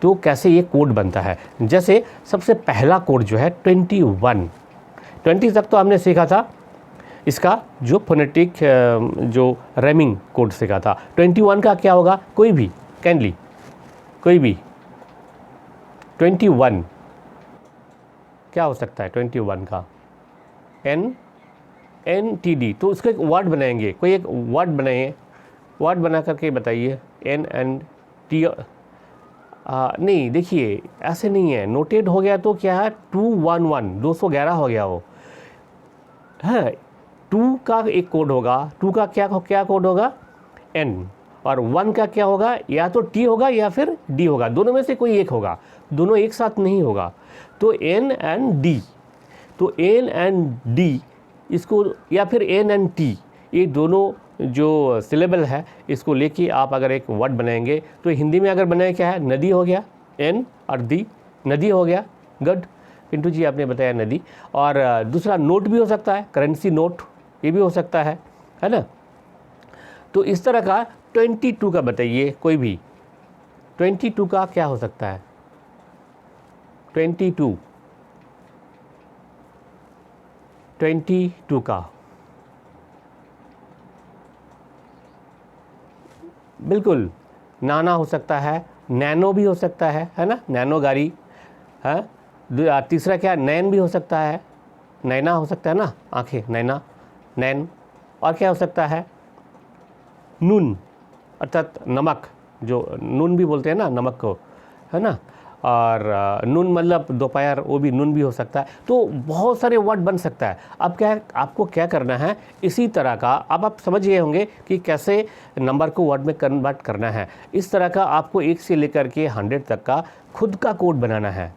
तो कैसे ये कोड बनता है। जैसे सबसे पहला कोड जो है 20 तक तो हमने सीखा था इसका जो फोनेटिक जो रैमिंग कोड सीखा था। 21 का क्या होगा, कोई भी कैनली कोई भी 21 क्या हो सकता है 21 का NTD, तो उसका एक वर्ड बनाएंगे, कोई एक वर्ड बनाइए, वर्ड बना करके बताइए NNT। नहीं देखिए ऐसे नहीं है, नोटेड हो गया तो क्या है 211 हो गया वो है। 2 का एक कोड होगा, 2 का क्या कोड होगा N, और 1 का क्या होगा, या तो T होगा या फिर D होगा, दोनों में से कोई एक होगा, दोनों एक साथ नहीं होगा। तो N एंड D, तो N एंड D इसको, या फिर N एंड T, ये दोनों जो सिलेबल है इसको लेके आप अगर एक वर्ड बनाएंगे तो हिंदी में अगर बनाए क्या है, नदी हो गया, N और D, नदी हो गया। गुड पिंटू जी, आपने बताया नदी। और दूसरा नोट भी हो सकता है, करेंसी नोट, ये भी हो सकता है ना। तो इस तरह का 22 का बताइए, कोई भी 22 का क्या हो सकता है, 22 का बिल्कुल नाना हो सकता है, नैनो भी हो सकता है ना, नैनो गाड़ी है। तीसरा क्या, नैन भी हो सकता है, नैना हो सकता है ना, आंखें, नैना, नैन। और क्या हो सकता है, नून अर्थात नमक, जो नून भी बोलते हैं ना नमक को, है ना। और नून मतलब दोपहर, वो भी नून भी हो सकता है। तो बहुत सारे वर्ड बन सकता है। अब क्या है, आपको क्या करना है, इसी तरह का अब आप समझ गए होंगे कि कैसे नंबर को वर्ड में कन्वर्ट करना है। इस तरह का आपको 1 से लेकर के 100 तक का खुद का कोड बनाना है।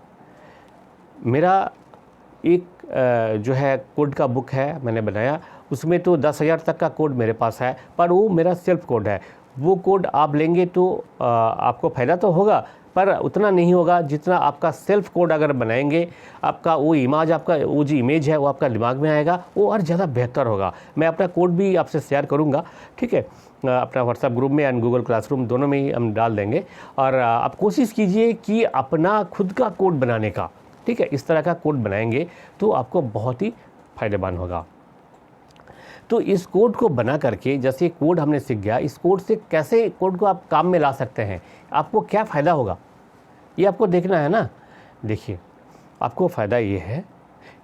मेरा एक जो है कोड का बुक है, मैंने बनाया, उसमें तो 10,000 तक का कोड मेरे पास है, पर वो मेरा सेल्फ कोड है। वो कोड आप लेंगे तो आपको फ़ायदा तो होगा, पर उतना नहीं होगा जितना आपका सेल्फ कोड अगर बनाएंगे। आपका वो इमेज, आपका वो जो इमेज है वो आपका दिमाग में आएगा, वो और ज़्यादा बेहतर होगा। मैं अपना कोड भी आपसे शेयर करूँगा, ठीक है, अपना व्हाट्सएप ग्रुप में एंड गूगल क्लासरूम दोनों में ही हम डाल देंगे। और आप कोशिश कीजिए कि अपना खुद का कोड बनाने का, ठीक है, इस तरह का कोड बनाएंगे तो आपको बहुत ही फ़ायदेमंद होगा। तो इस कोड को बना करके, जैसे कोड हमने सीख गया, इस कोड से कैसे कोड को आप काम में ला सकते हैं, आपको क्या फ़ायदा होगा, ये आपको देखना है ना। देखिए, आपको फ़ायदा ये है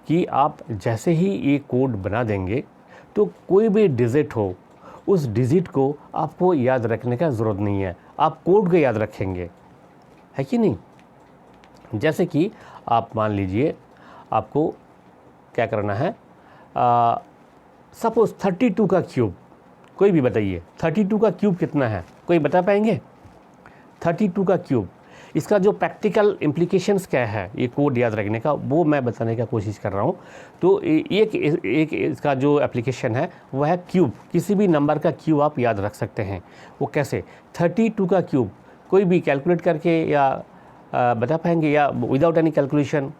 कि आप जैसे ही ये कोड बना देंगे तो कोई भी डिजिट हो, उस डिजिट को आपको याद रखने का ज़रूरत नहीं है, आप कोड को याद रखेंगे, है कि नहीं। जैसे कि आप मान लीजिए आपको क्या करना है, सपोज़ 32 का क्यूब, कोई भी बताइए 32 का क्यूब कितना है, कोई बता पाएंगे 32 का क्यूब। इसका जो प्रैक्टिकल इम्प्लीकेशंस क्या है ये कोड याद रखने का, वो मैं बताने का कोशिश कर रहा हूँ। तो एक इसका जो एप्लीकेशन है वो है क्यूब। किसी भी नंबर का क्यूब आप याद रख सकते हैं। वो कैसे, 32 का क्यूब कोई भी कैलकुलेट करके या बता पाएंगे, या विदाउट एनी कैलकुलेशन,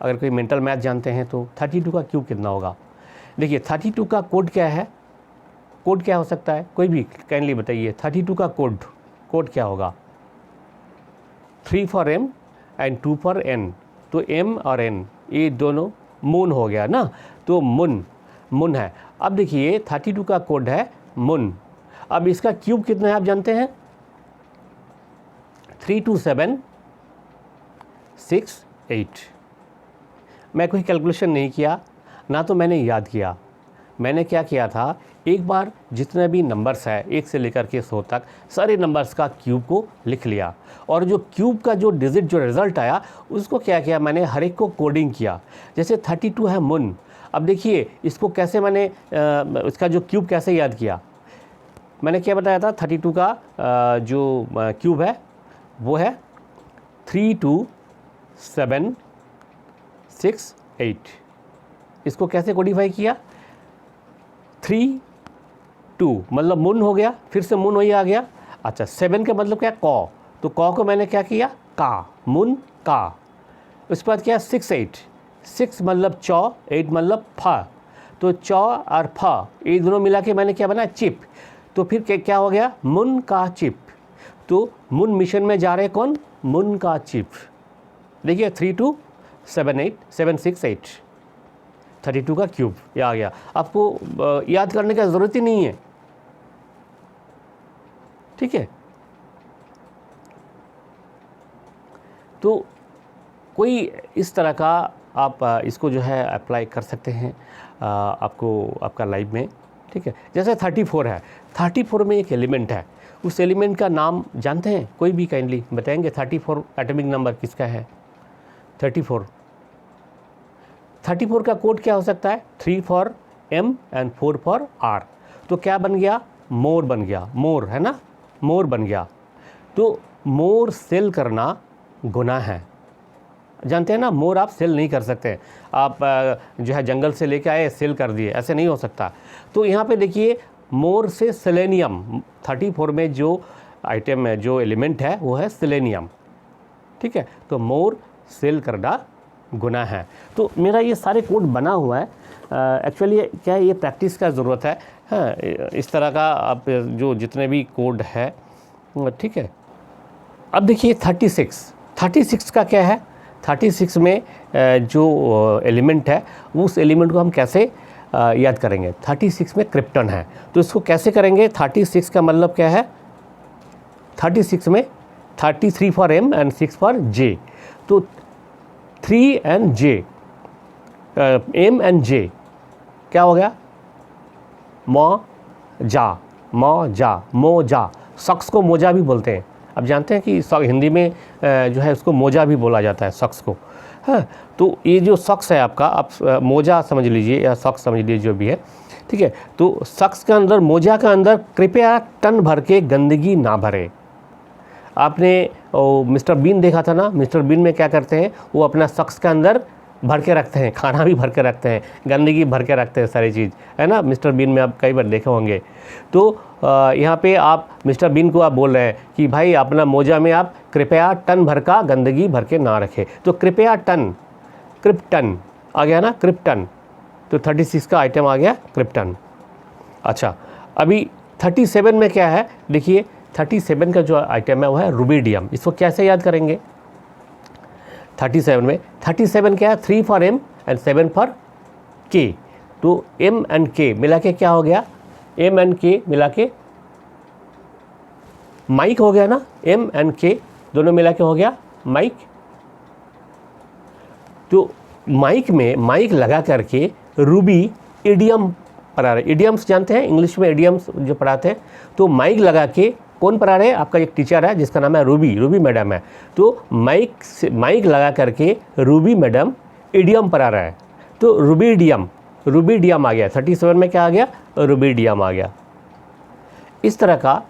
अगर कोई मेंटल मैथ जानते हैं तो 32 का क्यूब कितना होगा। देखिए 32 का कोड क्या है, कोड क्या हो सकता है, कोई भी काइंडली बताइए 32 का कोड क्या होगा। 3 for M and 2 for N, तो M और N ये दोनों मून हो गया ना, तो मून है। अब देखिए 32 का कोड है मून। अब इसका क्यूब कितना है आप जानते हैं, 32768। मैं कोई कैलकुलेशन नहीं किया, ना तो मैंने याद किया। मैंने क्या किया था, एक बार जितने भी नंबर्स है 1 से लेकर के 100 तक सारे नंबर्स का क्यूब को लिख लिया, और जो क्यूब का जो डिजिट जो रिज़ल्ट आया उसको क्या किया, मैंने हर एक को कोडिंग किया। जैसे 32 है मून, अब देखिए इसको कैसे मैंने इसका जो क्यूब कैसे याद किया, मैंने क्या बताया था, 32 का जो क्यूब है वो है 32768। इसको कैसे कोडिफाई किया, 32 मतलब मून हो गया, फिर से मून वही आ गया। अच्छा 7 का मतलब क्या, कौ, तो कौ को मैंने क्या किया, का, मून का। उसके बाद क्या, 6 मतलब चौ, 8 मतलब फा, तो चौ और फा ये दोनों मिला के मैंने क्या बनाया, चिप। तो फिर क्या हो गया, मून का चिप। तो मून मिशन में जा रहे कौन, मून का चीफ। देखिए 3278768 32 का क्यूब, ये आ गया। आपको याद करने का ज़रूरत ही नहीं है, ठीक है। तो कोई इस तरह का आप इसको जो है अप्लाई कर सकते हैं आपको आपका लाइफ में, ठीक है। जैसे 34 है, 34 में एक एलिमेंट है, उस एलिमेंट का नाम जानते हैं, कोई भी काइंडली बताएंगे। 34 एटॉमिक नंबर किसका है? 34 का कोड क्या हो सकता है? 3 for M and 4 for R। तो क्या बन गया? मोर बन गया, मोर है ना, मोर बन गया। तो मोर सेल करना गुनाह है, जानते हैं ना। मोर आप सेल नहीं कर सकते, आप जो है जंगल से लेके आए सेल कर दिए, ऐसे नहीं हो सकता। तो यहाँ पे देखिए मोर से सेलेनियम, 34 में जो आइटम है, जो एलिमेंट है वो है सेलेनियम, ठीक है। तो मोर सेल करना गुनाह है। तो मेरा ये सारे कोड बना हुआ है, एक्चुअली क्या है, ये प्रैक्टिस का ज़रूरत है। हाँ, इस तरह का आप जो जितने भी कोड है, ठीक है। अब देखिए 36 का क्या है? 36 में जो एलिमेंट है उस एलिमेंट को हम कैसे याद करेंगे? 36 में क्रिप्टन है, तो इसको कैसे करेंगे? 36 का मतलब क्या है? 36 में 33 for M and 6 for J। तो 3 and J, M and J क्या हो गया? मोजा। शख्स को मोजा भी बोलते हैं। अब जानते हैं कि हिंदी में जो है उसको मोजा भी बोला जाता है, शख्स को। हाँ, तो ये जो शख्स है आपका, आप मोजा समझ लीजिए या शख्स समझ लीजिए, जो भी है, ठीक है। तो शख्स के अंदर, मोजा के अंदर कृपया टन भर के गंदगी ना भरे। आपने मिस्टर बीन देखा था ना, मिस्टर बीन में क्या करते हैं, वो अपना शख्स के अंदर भर के रखते हैं, खाना भी भर के रखते हैं, गंदगी भर के रखते हैं, सारी चीज़, है ना। मिस्टर बीन में आप कई बार देखे होंगे। तो यहाँ पे आप मिस्टर बीन को आप बोल रहे हैं कि भाई अपना मोजा में आप कृपया टन भर का गंदगी भर के ना रखें। तो कृपया टन, क्रिप्टन आ गया ना, क्रिप्टन। तो 36 का आइटम आ गया क्रिप्टन। अच्छा, अभी 37 में क्या है? देखिए 37 का जो आइटम है वो है रुबिडियम। इसको कैसे याद करेंगे? 37 में 37 क्या है? 3 for M and 7 for K। तो M एंड K मिला के क्या हो गया? M एंड K मिला के माइक हो गया ना। M एंड K दोनों मिला के हो गया माइक। तो माइक में माइक लगा करके रूबी इडियम पढ़ा रहे। इडियम्स जानते हैं, इंग्लिश में इडियम्स जो पढ़ाते हैं। तो माइक लगा के कौन पढ़ा रहे? आपका एक टीचर है जिसका नाम है रूबी मैडम है। तो माइक लगा करके रूबी मैडम इडियम पढ़ा रहा है। तो रूबिडियम आ गया। 37 में क्या आ गया? रूबिडियम आ गया। इस तरह का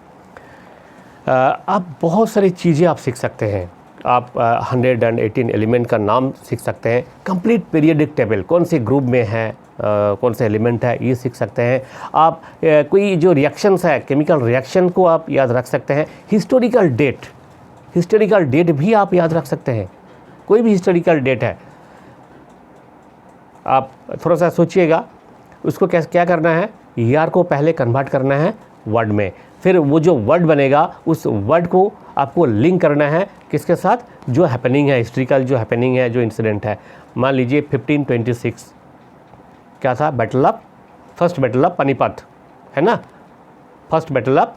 आप बहुत सारी चीज़ें आप सीख सकते हैं। आप 118 एलिमेंट का नाम सीख सकते हैं। कंप्लीट पीरियडिक टेबल कौन से ग्रुप में है, कौन से एलिमेंट है, ये सीख सकते हैं आप। कोई जो रिएक्शंस है, केमिकल रिएक्शन को आप याद रख सकते हैं। हिस्टोरिकल डेट भी आप याद रख सकते हैं। कोई भी हिस्टोरिकल डेट है, आप थोड़ा सा सोचिएगा उसको क्या करना है। ईआर को पहले कन्वर्ट करना है वर्ड में, फिर वो जो वर्ड बनेगा उस वर्ड को आपको लिंक करना है किसके साथ? जो हैपनिंग है, हिस्ट्रिकल जो हैपनिंग है, जो इंसिडेंट है। मान लीजिए 1526 क्या था? फर्स्ट बैटल ऑफ पानीपत, है ना, फर्स्ट बैटल ऑफ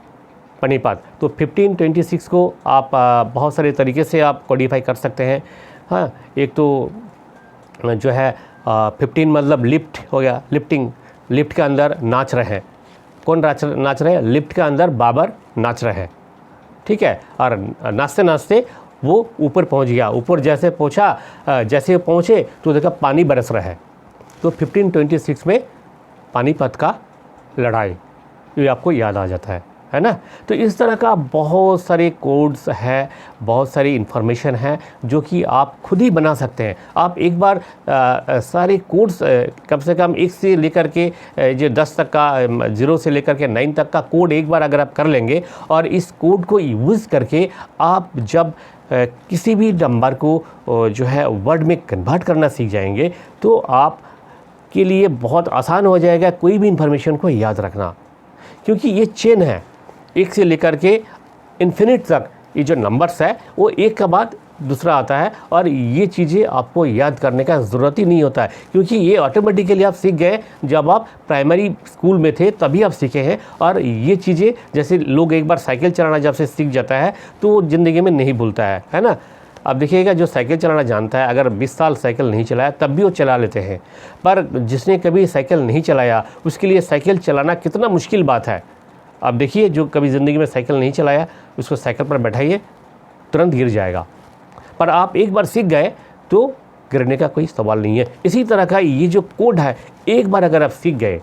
पानीपत। तो 1526 को आप बहुत सारे तरीके से आप कोडिफाई कर सकते हैं। हाँ, एक तो जो है 15 मतलब लिफ्ट हो गया, लिफ्ट के अंदर नाच रहे हैं। कौन नाच रहे हैं? लिफ्ट के अंदर बाबर नाच रहे हैं, ठीक है। और नाचते नाचते वो ऊपर पहुंच गया। ऊपर जैसे पहुंचे तो देखा पानी बरस रहा है। तो 1526 में पानीपत का लड़ाई, ये आपको याद आ जाता है ना। तो इस तरह का बहुत सारे कोड्स है, बहुत सारी इन्फॉर्मेशन है जो कि आप खुद ही बना सकते हैं। आप एक बार सारे कोड्स कम से कम 1 से लेकर के जो 10 तक का, 0 से लेकर के 9 तक का कोड एक बार अगर आप कर लेंगे और इस कोड को यूज़ करके आप जब किसी भी नंबर को जो है वर्ड में कन्वर्ट करना सीख जाएंगे तो आप के लिए बहुत आसान हो जाएगा कोई भी इन्फॉर्मेशन को याद रखना, क्योंकि ये चेन है 1 से लेकर के इन्फिनिट तक ये जो नंबर्स है वो एक के बाद दूसरा आता है, और ये चीज़ें आपको याद करने का ज़रूरत ही नहीं होता है, क्योंकि ये ऑटोमेटिकली आप सीख गए। जब आप प्राइमरी स्कूल में थे तभी आप सीखे हैं। और ये चीज़ें, जैसे लोग एक बार साइकिल चलाना जब से सीख जाता है तो वो ज़िंदगी में नहीं भूलता है ना। अब देखिएगा, जो साइकिल चलाना जानता है, अगर 20 साल साइकिल नहीं चलाया तब भी वो चला लेते हैं, पर जिसने कभी साइकिल नहीं चलाया उसके लिए साइकिल चलाना कितना मुश्किल बात है। अब देखिए, जो कभी ज़िंदगी में साइकिल नहीं चलाया उसको साइकिल पर बैठाइए, तुरंत गिर जाएगा। पर आप एक बार सीख गए तो गिरने का कोई सवाल नहीं है। इसी तरह का ये जो कोड है, एक बार अगर आप सीख गए,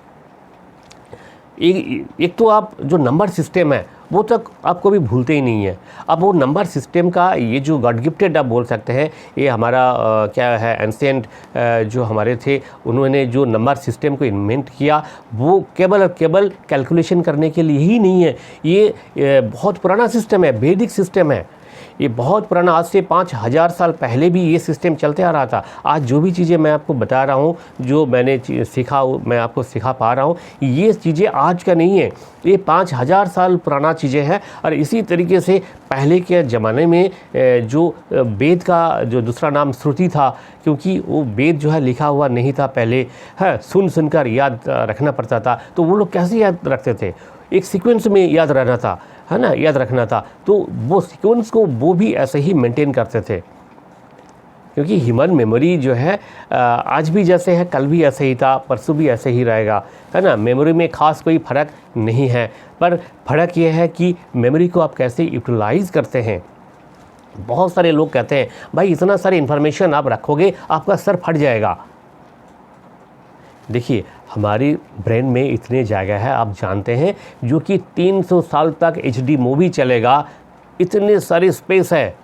एक तो आप जो नंबर सिस्टम है वो तक आप कभी भूलते ही नहीं है। अब वो नंबर सिस्टम का ये जो गॉड गिफ्टेड आप बोल सकते हैं, ये हमारा क्या है, एंशिएंट जो हमारे थे, उन्होंने जो नंबर सिस्टम को इन्वेंट किया वो केवल और केवल कैलकुलेशन करने के लिए ही नहीं है। ये बहुत पुराना सिस्टम है, वैदिक सिस्टम है। ये बहुत पुराना, आज से 5000 साल पहले भी ये सिस्टम चलते आ रहा था। आज जो भी चीज़ें मैं आपको बता रहा हूँ, जो मैंने सीखा, मैं आपको सिखा पा रहा हूँ, ये चीज़ें आज का नहीं है, ये 5000 साल पुराना चीज़ें हैं। और इसी तरीके से पहले के ज़माने में जो वेद का जो दूसरा नाम श्रुति था, क्योंकि वो वेद जो है लिखा हुआ नहीं था पहले, है सुनकर याद रखना पड़ता था। तो वो लोग कैसे याद रखते थे? एक सीक्वेंस में याद रहना था, है ना, याद रखना था। तो वो सीक्वेंस को वो भी ऐसे ही मेंटेन करते थे, क्योंकि ह्यूमन मेमोरी जो है आज भी जैसे है, कल भी ऐसे ही था, परसों भी ऐसे ही रहेगा, है ना। मेमोरी में ख़ास कोई फ़र्क नहीं है, पर फ़र्क ये है कि मेमोरी को आप कैसे यूटिलाइज़ करते हैं। बहुत सारे लोग कहते हैं भाई इतना सारी इन्फॉर्मेशन आप रखोगे आपका सर फट जाएगा। देखिए, हमारी ब्रेन में इतने जगह है, आप जानते हैं, जो कि 300 साल तक HD मूवी चलेगा, इतने सारी स्पेस है।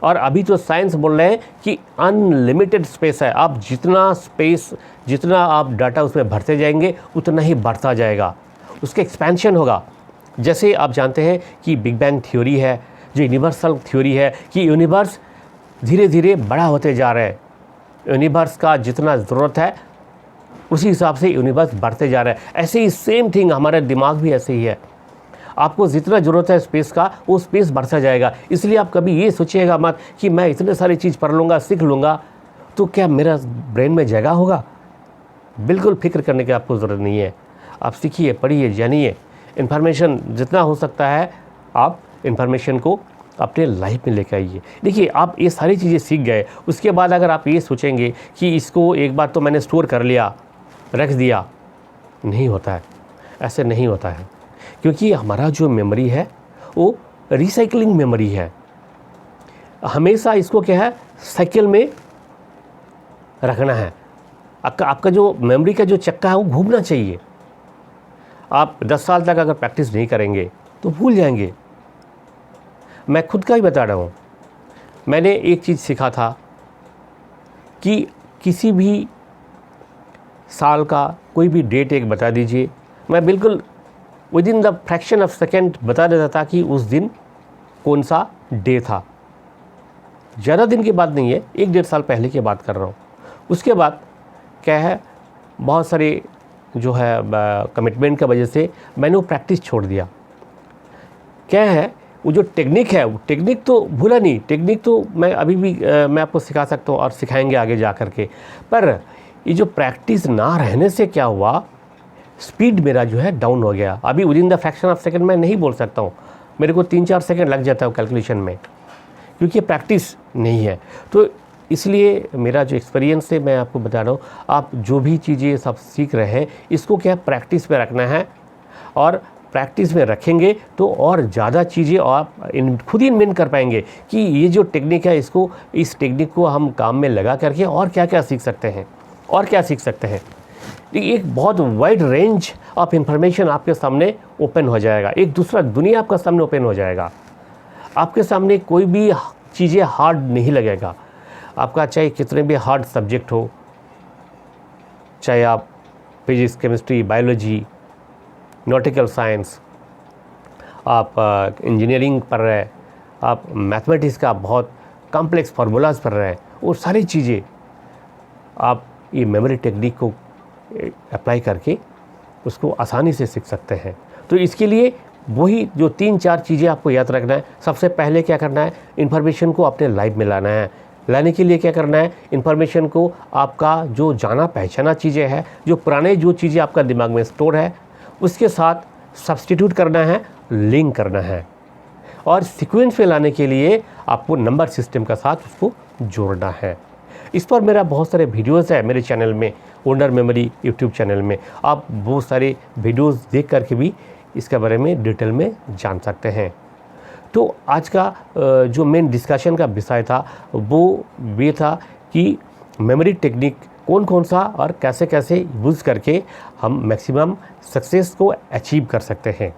और अभी तो साइंस बोल रहे हैं कि अनलिमिटेड स्पेस है। आप जितना आप डाटा उसमें भरते जाएंगे उतना ही बढ़ता जाएगा, उसके एक्सपेंशन होगा। जैसे आप जानते हैं कि बिग बैंग थ्योरी है, जो यूनिवर्सल थ्योरी है, कि यूनिवर्स धीरे धीरे बड़ा होते जा रहा है। यूनिवर्स का जितना ज़रूरत है उसी हिसाब से यूनिवर्स बढ़ते जा रहा है। ऐसे ही सेम थिंग हमारा दिमाग भी ऐसे ही है। आपको जितना ज़रूरत है स्पेस का, वो स्पेस बढ़ता जाएगा। इसलिए आप कभी ये सोचिएगा मत कि मैं इतने सारी चीज़ पढ़ लूँगा, सीख लूँगा तो क्या मेरा ब्रेन में जगह होगा। बिल्कुल फिक्र करने की आपको ज़रूरत नहीं है। आप सीखिए, पढ़िए, जानिए। इन्फॉर्मेशन जितना हो सकता है आप इन्फॉर्मेशन को अपने लाइफ में लेकर आइए। देखिए, आप ये सारी चीज़ें सीख गए, उसके बाद अगर आप ये सोचेंगे कि इसको एक बार तो मैंने स्टोर कर लिया, रख दिया, नहीं होता है, ऐसे नहीं होता है। क्योंकि हमारा जो मेमोरी है वो रिसाइकलिंग मेमोरी है। हमेशा इसको क्या है, साइकिल में रखना है। आपका जो मेमोरी का जो चक्का है वो घूमना चाहिए। आप 10 साल तक अगर प्रैक्टिस नहीं करेंगे तो भूल जाएंगे। मैं खुद का ही बता रहा हूँ। मैंने एक चीज़ सीखा था कि किसी भी साल का कोई भी डेट एक बता दीजिए, मैं बिल्कुल with in the fraction of second बता देता था कि उस दिन कौन सा डे था। ज़्यादा दिन की बात नहीं है, 1-1.5 साल पहले की बात कर रहा हूँ। उसके बाद क्या है, बहुत सारे जो है कमिटमेंट की वजह से मैंने वो प्रैक्टिस छोड़ दिया। क्या है, वो जो टेक्निक है, वो टेक्निक तो भूला नहीं, टेक्निक तो मैं अभी भी मैं आपको सिखा सकता हूँ और सिखाएंगे आगे जा कर के। पर ये जो प्रैक्टिस ना रहने से क्या हुआ, स्पीड मेरा जो है डाउन हो गया। अभी with in the fraction of second मैं नहीं बोल सकता हूँ, मेरे को 3-4 सेकंड लग जाता है कैलकुलेशन में, क्योंकि प्रैक्टिस नहीं है। तो इसलिए मेरा जो एक्सपीरियंस है मैं आपको बता रहा हूँ, आप जो भी चीज़ें सब सीख रहे हैं इसको क्या प्रैक्टिस पे रखना है, और प्रैक्टिस में रखेंगे तो और ज़्यादा चीज़ें आप खुद ही इन्वेंट कर पाएंगे कि ये जो टेक्निक है, इस टेक्निक को हम काम में लगा करके और क्या क्या सीख सकते हैं, और क्या सीख सकते हैं। एक बहुत वाइड रेंज ऑफ इंफॉर्मेशन आपके सामने ओपन हो जाएगा, एक दूसरा दुनिया आपका सामने ओपन हो जाएगा। आपके सामने कोई भी चीज़ें हार्ड नहीं लगेगा। आपका चाहे कितने भी हार्ड सब्जेक्ट हो, चाहे आप physics, chemistry, biology, nautical science, आप इंजीनियरिंग पढ़ रहे हैं, आप मैथमेटिक्स का बहुत कॉम्प्लेक्स फार्मूलाज पढ़ रहे हैं, वो सारी चीज़ें आप ये मेमोरी टेक्निक को अप्लाई करके उसको आसानी से सीख सकते हैं। तो इसके लिए वही जो 3-4 चीज़ें आपको याद रखना है। सबसे पहले क्या करना है, इन्फॉर्मेशन को अपने लाइफ में लाना है। लाने के लिए क्या करना है, इन्फॉर्मेशन को आपका जो जाना पहचाना चीज़ें हैं, जो पुराने जो चीज़ें आपका दिमाग में स्टोर है, उसके साथ सब्स्टिट्यूट करना है, लिंक करना है। और सीक्वेंस में लाने के लिए आपको नंबर सिस्टम का साथ उसको जोड़ना है। इस पर मेरा बहुत सारे वीडियोज़ है मेरे चैनल में, वंडर मेमोरी यूट्यूब चैनल में। आप बहुत सारे वीडियोज़ देख करके भी इसके बारे में डिटेल में जान सकते हैं। तो आज का जो मेन डिस्कशन का विषय था वो ये था कि मेमोरी टेक्निक कौन कौन सा और कैसे कैसे यूज़ करके हम मैक्सिमम सक्सेस को अचीव कर सकते हैं।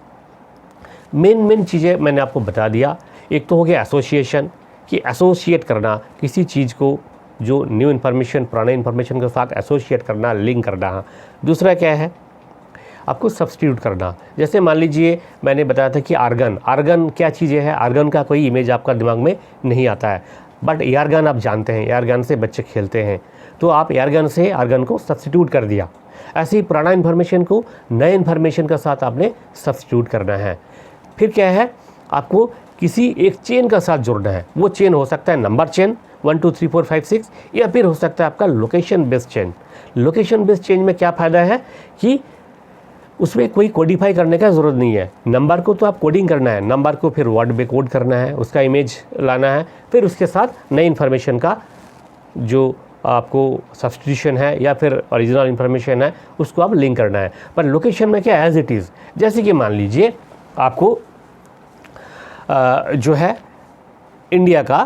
मेन चीज़ें मैंने आपको बता दिया। एक तो हो गया एसोसिएशन, कि एसोसिएट करना किसी चीज़ को, जो न्यू इन्फॉर्मेशन पुराने इन्फॉर्मेशन के साथ एसोसिएट करना, लिंक करना। दूसरा क्या है, आपको सब्स्टिट्यूट करना। जैसे मान लीजिए मैंने बताया था कि आर्गन क्या चीज़ें है, आर्गन का कोई इमेज आपका दिमाग में नहीं आता है, बट एयरगन आप जानते हैं, एयरगन से बच्चे खेलते हैं, तो आप एयरगन से आर्गन को सब्स्टिट्यूट कर दिया। ऐसे ही पुराना इन्फॉर्मेशन को नए इन्फॉर्मेशन के साथ आपने सब्स्टिट्यूट करना है। फिर क्या है, आपको किसी एक चेन का साथ जुड़ना है। वो चेन हो सकता है नंबर चेन 1 2 3 4 5 6, या फिर हो सकता है आपका location based chain. Location based chain में क्या फ़ायदा है कि उसमें कोई कोडिफाई करने का ज़रूरत नहीं है। नंबर को तो आप कोडिंग करना है, नंबर को फिर वर्ड में कोड करना है, उसका इमेज लाना है, फिर उसके साथ नई इन्फॉर्मेशन का जो आपको सब्स्टिट्यूशन है या फिर ओरिजिनल इन्फॉर्मेशन है उसको आप लिंक करना है। पर लोकेशन में क्या एज इट इज़, जैसे कि मान लीजिए आपको जो है इंडिया का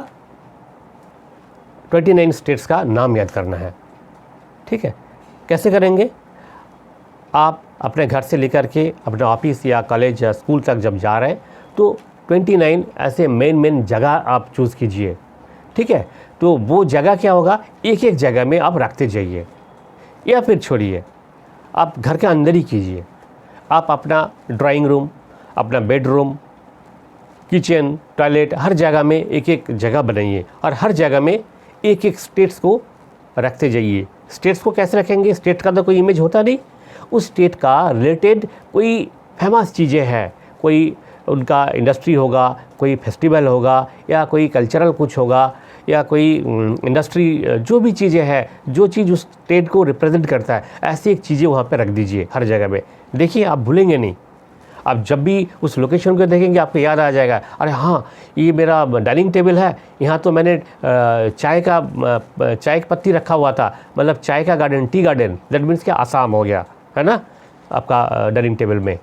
29 स्टेट्स का नाम याद करना है। ठीक है, कैसे करेंगे, आप अपने घर से लेकर के अपने ऑफिस या कॉलेज या स्कूल तक जब जा रहे हैं तो 29 ऐसे मेन जगह आप चूज़ कीजिए। ठीक है, तो वो जगह क्या होगा, एक एक जगह में आप रखते जाइए, या फिर छोड़िए आप घर के अंदर ही कीजिए। आप अपना ड्राइंग रूम, अपना बेडरूम, किचन, टॉयलेट, हर जगह में एक एक जगह बनाइए और हर जगह में एक एक स्टेट्स को रखते जाइए। स्टेट्स को कैसे रखेंगे, स्टेट का तो कोई इमेज होता नहीं, उस स्टेट का रिलेटेड कोई फेमस चीज़ें हैं, कोई उनका इंडस्ट्री होगा, कोई फेस्टिवल होगा, या कोई कल्चरल कुछ होगा, या कोई इंडस्ट्री, जो भी चीज़ें हैं, जो चीज़ उस स्टेट को रिप्रेजेंट करता है, ऐसी एक चीज़ें वहाँ पे रख दीजिए हर जगह पे। देखिए आप भूलेंगे नहीं। आप जब भी उस लोकेशन को देखेंगे आपको याद आ जाएगा, अरे हाँ ये मेरा डाइनिंग टेबल है, यहाँ तो मैंने चाय की पत्ती रखा हुआ था, मतलब चाय का garden, tea garden, that means क्या आसाम हो गया है ना आपका डाइनिंग टेबल में।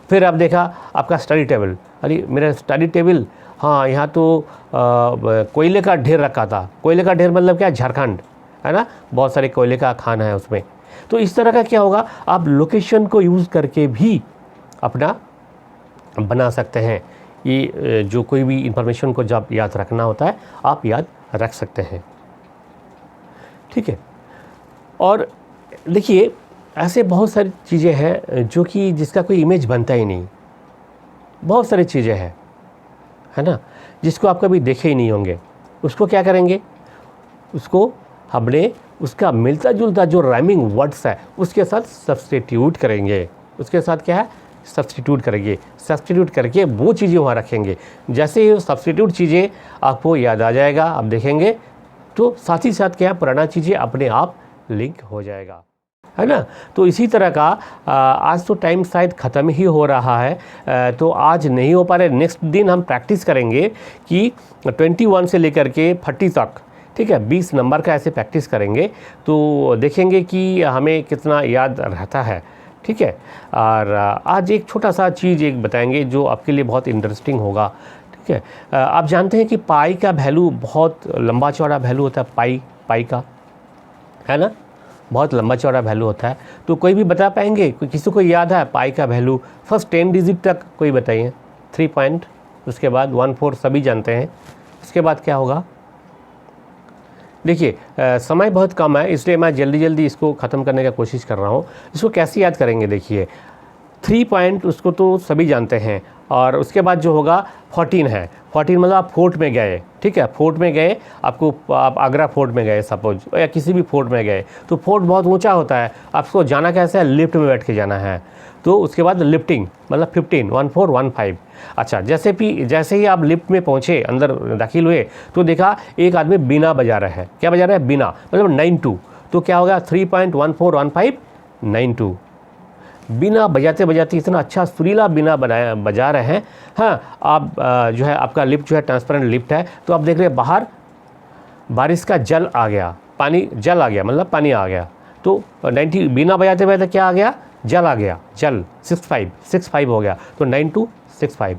फिर आप देखा आपका स्टडी टेबल, अरे मेरा स्टडी टेबल, हाँ यहाँ तो कोयले का ढेर रखा था। कोयले का ढेर मतलब क्या, झारखंड है ना, बहुत सारे कोयले का खान है उसमें। तो इस तरह का क्या होगा, आप लोकेशन को यूज़ करके भी अपना बना सकते हैं। ये जो कोई भी इंफॉर्मेशन को जब याद रखना होता है आप याद रख सकते हैं। ठीक है, और देखिए ऐसे बहुत सारी चीज़ें हैं जो कि जिसका कोई इमेज बनता ही नहीं, बहुत सारी चीज़ें हैं है ना, जिसको आप कभी देखे ही नहीं होंगे। उसको क्या करेंगे, उसको हमने उसका मिलता जुलता जो राइमिंग वर्ड्स है उसके साथ सब्स्टिट्यूट करेंगे। उसके साथ क्या है, सब्स्टिट्यूट करेंगे। सब्स्टिट्यूट करके वो चीज़ें वहाँ रखेंगे। जैसे ही सब्स्टिट्यूट चीज़ें आपको याद आ जाएगा, आप देखेंगे तो साथ ही साथ क्या, पुराना चीज़ें अपने आप लिंक हो जाएगा, है ना। तो इसी तरह का आज तो टाइम शायद ख़त्म ही हो रहा है, तो आज नहीं हो पा रहे, नेक्स्ट दिन हम प्रैक्टिस करेंगे कि 21 से लेकर के 40 तक, ठीक है, 20 नंबर का ऐसे प्रैक्टिस करेंगे, तो देखेंगे कि हमें कितना याद रहता है। ठीक है, और आज एक छोटा सा चीज़ एक बताएंगे जो आपके लिए बहुत इंटरेस्टिंग होगा। ठीक है, आप जानते हैं कि पाई का वैल्यू बहुत लंबा चौड़ा वैल्यू होता है, पाई का, है ना, बहुत लंबा चौड़ा वैल्यू होता है। तो कोई भी बता पाएंगे, कोई किसी को याद है पाई का वैल्यू, फर्स्ट 10 डिजिट तक कोई बताइए। 3 पॉइंट, उसके बाद 1 4 सभी जानते हैं, उसके बाद क्या होगा। देखिए समय बहुत कम है इसलिए मैं जल्दी इसको ख़त्म करने का कोशिश कर रहा हूँ। इसको कैसे याद करेंगे, देखिए 3 पॉइंट उसको तो सभी जानते हैं, और उसके बाद जो होगा 14 है। 14 मतलब आप फोर्ट में गए, ठीक है, फोर्ट में गए, आप आगरा फोर्ट में गए सपोज, या किसी भी फोर्ट में गए, तो फोर्ट बहुत ऊंचा होता है, आपको जाना कैसे है, लिफ्ट में बैठ के जाना है। तो उसके बाद लिफ्टिंग मतलब 14 अच्छा, जैसे ही आप लिफ्ट में पहुँचे, अंदर दाखिल हुए, तो देखा एक आदमी बीना बजा रहा है। क्या बजा रहा है? बीना, मतलब 92। तो क्या होगा? 3.141592। बीना बजाते बजाते इतना अच्छा सुरीला बीना बजा रहे हैं। हाँ, आप जो है आपका लिफ्ट जो है ट्रांसपेरेंट लिफ्ट है, तो आप देख रहे हैं बाहर बारिश का जल आ गया, जल आ गया, मतलब पानी आ गया। तो 90 बीना बजाते बजाते क्या आ गया? जल आ गया, जल 65 हो गया, तो 9265।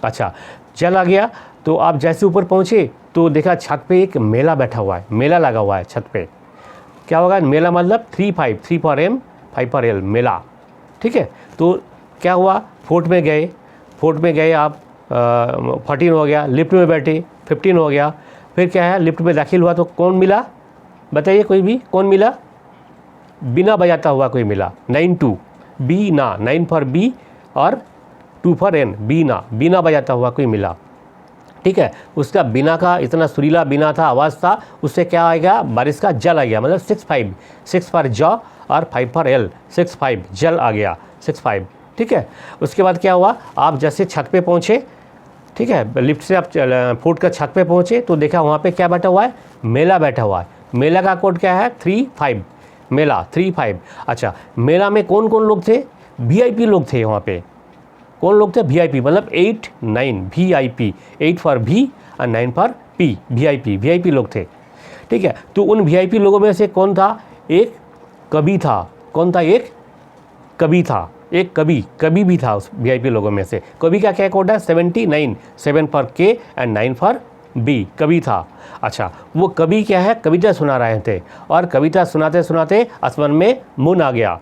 अच्छा, जल आ गया। तो आप जैसे ऊपर पहुँचे तो देखा छत पे एक मेला बैठा हुआ है, मेला लगा हुआ है छत पे। क्या होगा? मेला मतलब 3 फॉर एम 5 फॉर एल, मेला। ठीक है, तो क्या हुआ? फोर्थ में गए आप, 14 हो गया। लिफ्ट में बैठे, 15 हो गया। फिर क्या है? लिफ्ट में दाखिल हुआ तो कौन मिला? बताइए, कोई भी कौन मिला? बिना बजाता हुआ कोई मिला, 92, बीना, 9 फॉर बी और 2 फॉर एन, बीना बजाता हुआ कोई मिला। ठीक है, उसका बीना का इतना सुरीला बीना था, आवाज़ था, उससे क्या आएगा? बारिश का जल आ गया, मतलब 65, 6 फॉर जॉ और 5 फॉर एल, 65, जल आ गया 65। ठीक है, उसके बाद क्या हुआ? आप जैसे छत पे पहुँचे, ठीक है, लिफ्ट से आप फोर्थ का छत पे पहुँचे तो देखा वहाँ पे क्या बैठा हुआ है? मेला बैठा हुआ है। मेला का कोड क्या है? 35, मेला 35। अच्छा, मेला में कौन कौन लोग थे? VIP लोग थे वहाँ पे। कौन लोग थे? VIP, मतलब 8, 9, VIP, 8 फॉर V और 9 फॉर P, VIP लोग थे। ठीक है, तो उन VIP लोगों में से कौन था? एक कवि था। कौन था? एक कवि था। एक कवि भी था उस VIP लोगों में से। कवि का क्या कोड है? 79, 7 for K and 9 for B, कवि था। अच्छा, वो कवि क्या है? कविता सुना रहे थे, और कविता सुनाते सुनाते आसमान में मून आ गया।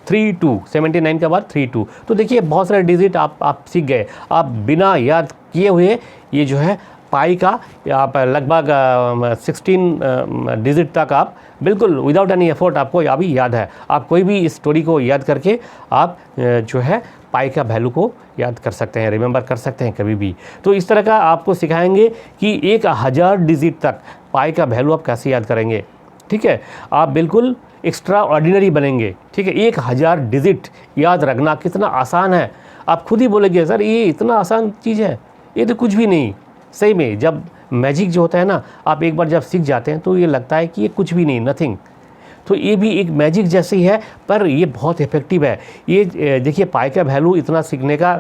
32, 79 के बाद 32। तो देखिए बहुत सारे डिजिट आप सीख गए। आप बिना याद किए हुए ये जो है पाई का आप लगभग 16 डिजिट तक आप बिल्कुल विदाउट एनी एफर्ट आपको अभी याद है। आप कोई भी इस स्टोरी को याद करके आप जो है पाई का वैल्यू को याद कर सकते हैं, रिमेंबर कर सकते हैं कभी भी। तो इस तरह का आपको सिखाएंगे कि 1000 डिजिट तक पाई का वैल्यू आप कैसे याद करेंगे। ठीक है, आप बिल्कुल एक्स्ट्रा ऑर्डिनरी बनेंगे। ठीक है, 1000 डिजिट याद रखना कितना आसान है। आप खुद ही बोलेंगे सर ये इतना आसान चीज़ है, ये तो कुछ भी नहीं। सही में जब मैजिक जो होता है ना, आप एक बार जब सीख जाते हैं तो ये लगता है कि ये कुछ भी नहीं, नथिंग। तो ये भी एक मैजिक जैसी है, पर ये बहुत इफ़ेक्टिव है। ये देखिए पाई का वैल्यू इतना सीखने का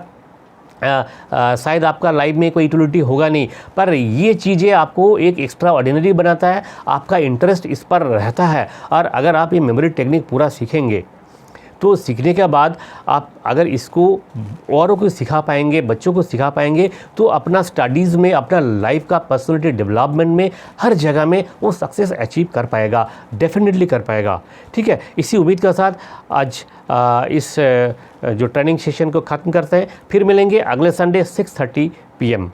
शायद आपका लाइफ में कोई यूटिलिटी होगा नहीं, पर ये चीज़ें आपको एक एक्स्ट्रा ऑर्डिनरी बनाता है। आपका इंटरेस्ट इस पर रहता है, और अगर आप ये मेमोरी टेक्निक पूरा सीखेंगे तो सीखने के बाद आप अगर इसको औरों को सिखा पाएंगे, बच्चों को सिखा पाएंगे, तो अपना स्टडीज़ में, अपना लाइफ का पर्सनैलिटी डेवलपमेंट में, हर जगह में वो सक्सेस अचीव कर पाएगा, डेफिनेटली कर पाएगा। ठीक है, इसी उम्मीद के साथ आज इस जो ट्रेनिंग सेशन को ख़त्म करते हैं। फिर मिलेंगे अगले संडे 6:30 PM।